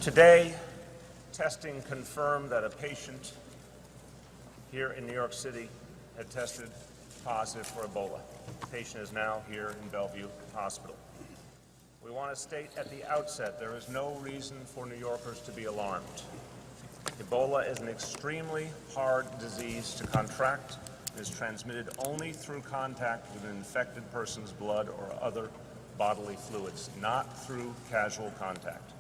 Today, testing confirmed that a patient here in New York City had tested positive for Ebola. The patient is now here in Bellevue Hospital. We want to state at the outset there is no reason for New Yorkers to be alarmed. Ebola is an extremely hard disease to contract. It is transmitted only through contact with an infected person's blood or other bodily fluids, not through casual contact.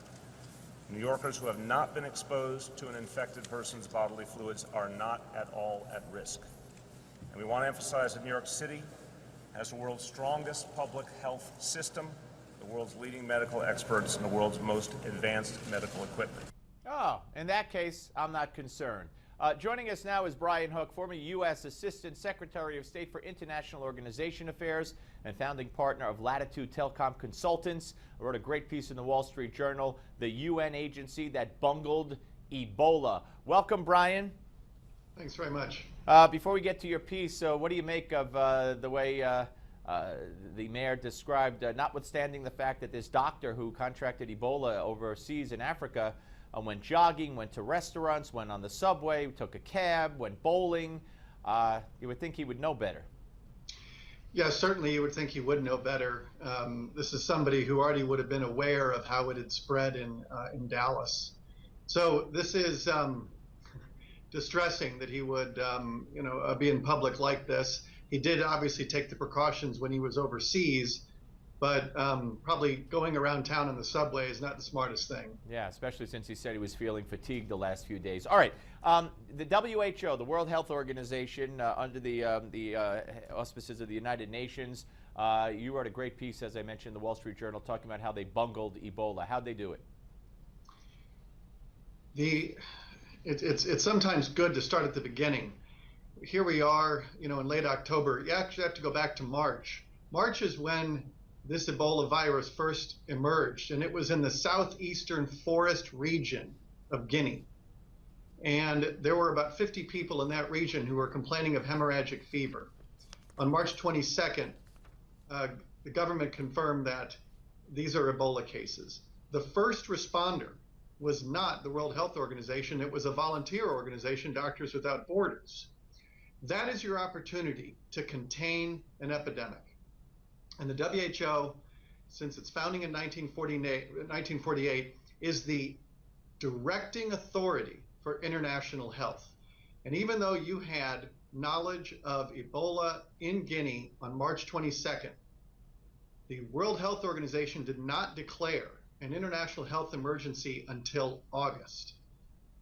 New Yorkers who have not been exposed to an infected person's bodily fluids are not at all at risk. And we want to emphasize that New York City has the world's strongest public health system, the world's leading medical experts, and the world's most advanced medical equipment. Oh, in that case, I'm not concerned. Joining us now is Brian Hook, former U.S. Assistant Secretary of State for International Organization Affairs and founding partner of Latitude Telcom Consultants. I wrote a great piece in the Wall Street Journal, the UN agency that bungled Ebola. Welcome, Brian. Thanks very much. Before we get to your piece, what do you make of the way the mayor described, notwithstanding the fact that this doctor who contracted Ebola overseas in Africa went jogging, went to restaurants, went on the subway, took a cab, went bowling? You would think he would know better. Yeah, certainly you would think he would know better. This is somebody who already would have been aware of how it had spread in Dallas. So this is distressing that he would be in public like this. He did obviously take the precautions when he was overseas, but probably going around town on the subway is not the smartest thing. Yeah, especially since he said he was feeling fatigued the last few days. All right, the WHO, the World Health Organization, under the auspices of the United Nations, you wrote a great piece, as I mentioned, in the Wall Street Journal, talking about how they bungled Ebola. How'd they do it? It's sometimes good to start at the beginning. Here we are, in late October. You actually have to go back to March. March is when this Ebola virus first emerged, and it was in the southeastern forest region of Guinea. And there were about 50 people in that region who were complaining of hemorrhagic fever. On March 22nd, the government confirmed that these are Ebola cases. The first responder was not the World Health Organization, it was a volunteer organization, Doctors Without Borders. That is your opportunity to contain an epidemic. And the WHO, since its founding in 1948, is the directing authority for international health. And even though you had knowledge of Ebola in Guinea on March 22nd, the World Health Organization did not declare an international health emergency until August.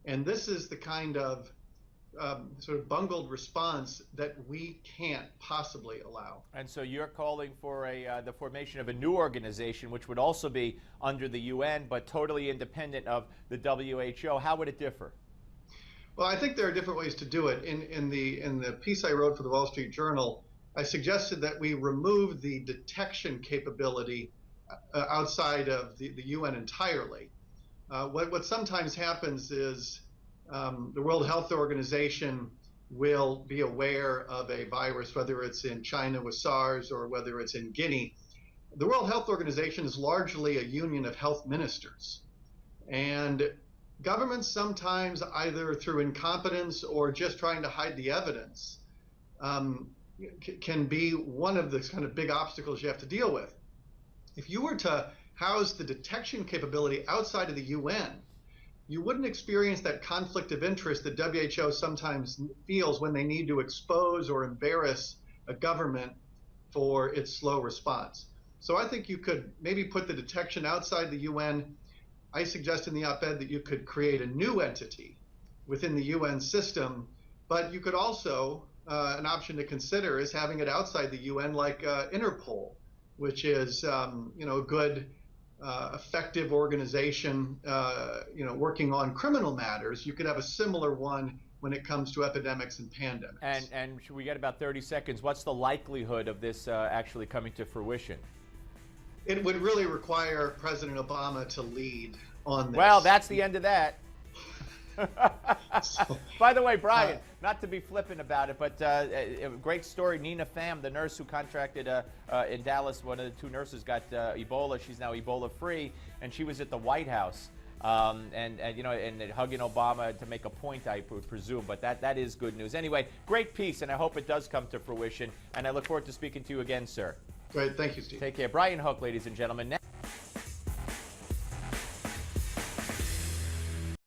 And this is the kind of sort of bungled response that we can't possibly allow. And so you're calling for the formation of a new organization, which would also be under the UN, but totally independent of the WHO. How would it differ? Well, I think there are different ways to do it. In the piece I wrote for the Wall Street Journal, I suggested that we remove the detection capability outside of the UN entirely. What sometimes happens is the World Health Organization will be aware of a virus, whether it's in China with SARS or whether it's in Guinea. The World Health Organization is largely a union of health ministers. And governments sometimes, either through incompetence or just trying to hide the evidence, can be one of the kind of big obstacles you have to deal with. If you were to house the detection capability outside of the UN, you wouldn't experience that conflict of interest that WHO sometimes feels when they need to expose or embarrass a government for its slow response. So I think you could maybe put the detection outside the UN. I suggest in the op-ed that you could create a new entity within the UN system, but you could also, an option to consider is having it outside the UN, like Interpol, which is a good effective organization, working on criminal matters. You could have a similar one when it comes to epidemics and pandemics. And we get about 30 seconds. What's the likelihood of this actually coming to fruition? It would really require President Obama to lead on this. Well, that's the end of that. By the way, Brian, not to be flippant about it, but a great story. Nina Pham, the nurse who contracted in Dallas, one of the two nurses got Ebola. She's now Ebola-free, and she was at the White House. and hugging Obama to make a point, I presume. But that is good news. Anyway, great piece, and I hope it does come to fruition. And I look forward to speaking to you again, sir. Great. Thank you, Steve. Take care. Brian Hook, ladies and gentlemen.